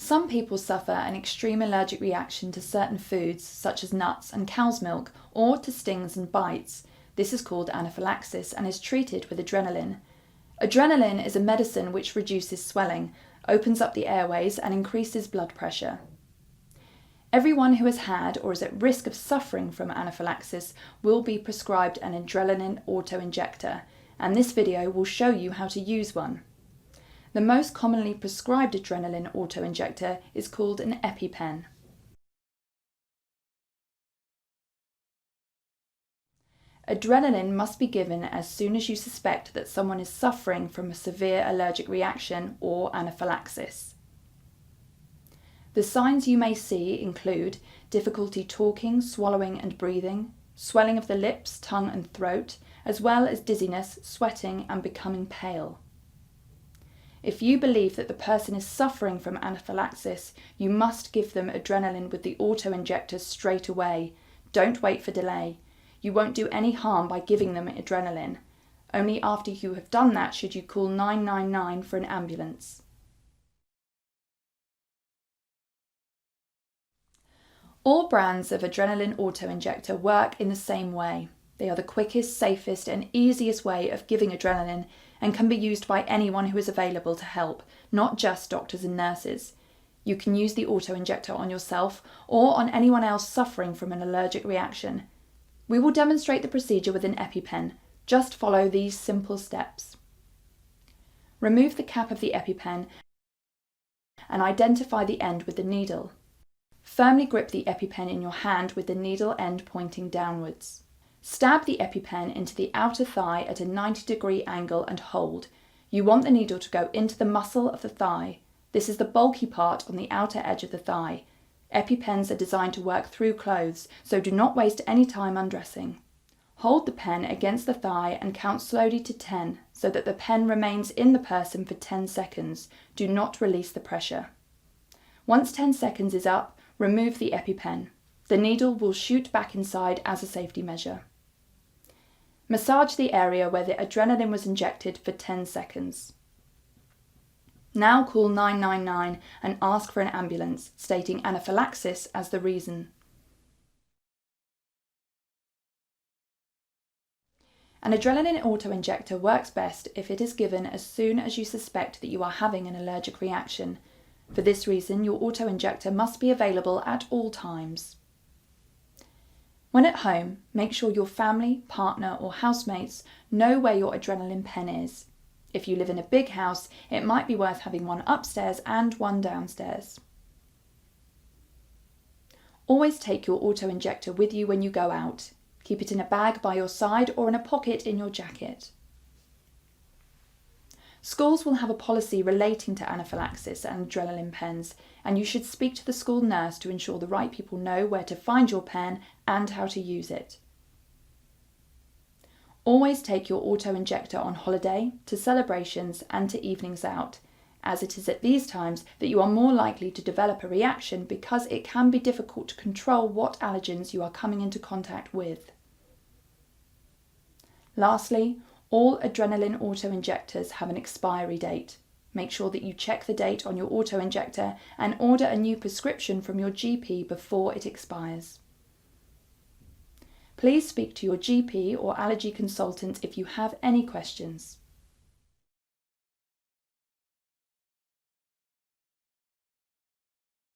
Some people suffer an extreme allergic reaction to certain foods such as nuts and cow's milk, or to stings and bites. This is called anaphylaxis and is treated with adrenaline. Adrenaline is a medicine which reduces swelling, opens up the airways and increases blood pressure. Everyone who has had or is at risk of suffering from anaphylaxis will be prescribed an adrenaline auto-injector, and this video will show you how to use one. The most commonly prescribed adrenaline auto-injector is called an EpiPen. Adrenaline must be given as soon as you suspect that someone is suffering from a severe allergic reaction or anaphylaxis. The signs you may see include difficulty talking, swallowing and breathing, swelling of the lips, tongue and throat, as well as dizziness, sweating and becoming pale. If you believe that the person is suffering from anaphylaxis, you must give them adrenaline with the auto-injector straight away. Don't wait for delay. You won't do any harm by giving them adrenaline. Only after you have done that should you call 999 for an ambulance. All brands of adrenaline auto-injector work in the same way. They are the quickest, safest and easiest way of giving adrenaline and can be used by anyone who is available to help, not just doctors and nurses. You can use the auto-injector on yourself or on anyone else suffering from an allergic reaction. We will demonstrate the procedure with an EpiPen. Just follow these simple steps. Remove the cap of the EpiPen and identify the end with the needle. Firmly grip the EpiPen in your hand with the needle end pointing downwards. Stab the EpiPen into the outer thigh at a 90-degree angle and hold. You want the needle to go into the muscle of the thigh. This is the bulky part on the outer edge of the thigh. EpiPens are designed to work through clothes, so do not waste any time undressing. Hold the pen against the thigh and count slowly to 10 so that the pen remains in the person for 10 seconds. Do not release the pressure. Once 10 seconds is up, remove the EpiPen. The needle will shoot back inside as a safety measure. Massage the area where the adrenaline was injected for 10 seconds. Now call 999 and ask for an ambulance, stating anaphylaxis as the reason. An adrenaline auto-injector works best if it is given as soon as you suspect that you are having an allergic reaction. For this reason, your auto-injector must be available at all times. When at home, make sure your family, partner or housemates know where your adrenaline pen is. If you live in a big house, it might be worth having one upstairs and one downstairs. Always take your auto-injector with you when you go out. Keep it in a bag by your side or in a pocket in your jacket. Schools will have a policy relating to anaphylaxis and adrenaline pens, and you should speak to the school nurse to ensure the right people know where to find your pen and how to use it. Always take your auto-injector on holiday, to celebrations and to evenings out, as it is at these times that you are more likely to develop a reaction because it can be difficult to control what allergens you are coming into contact with. Lastly, all adrenaline auto-injectors have an expiry date. Make sure that you check the date on your auto-injector and order a new prescription from your GP before it expires. Please speak to your GP or allergy consultant if you have any questions.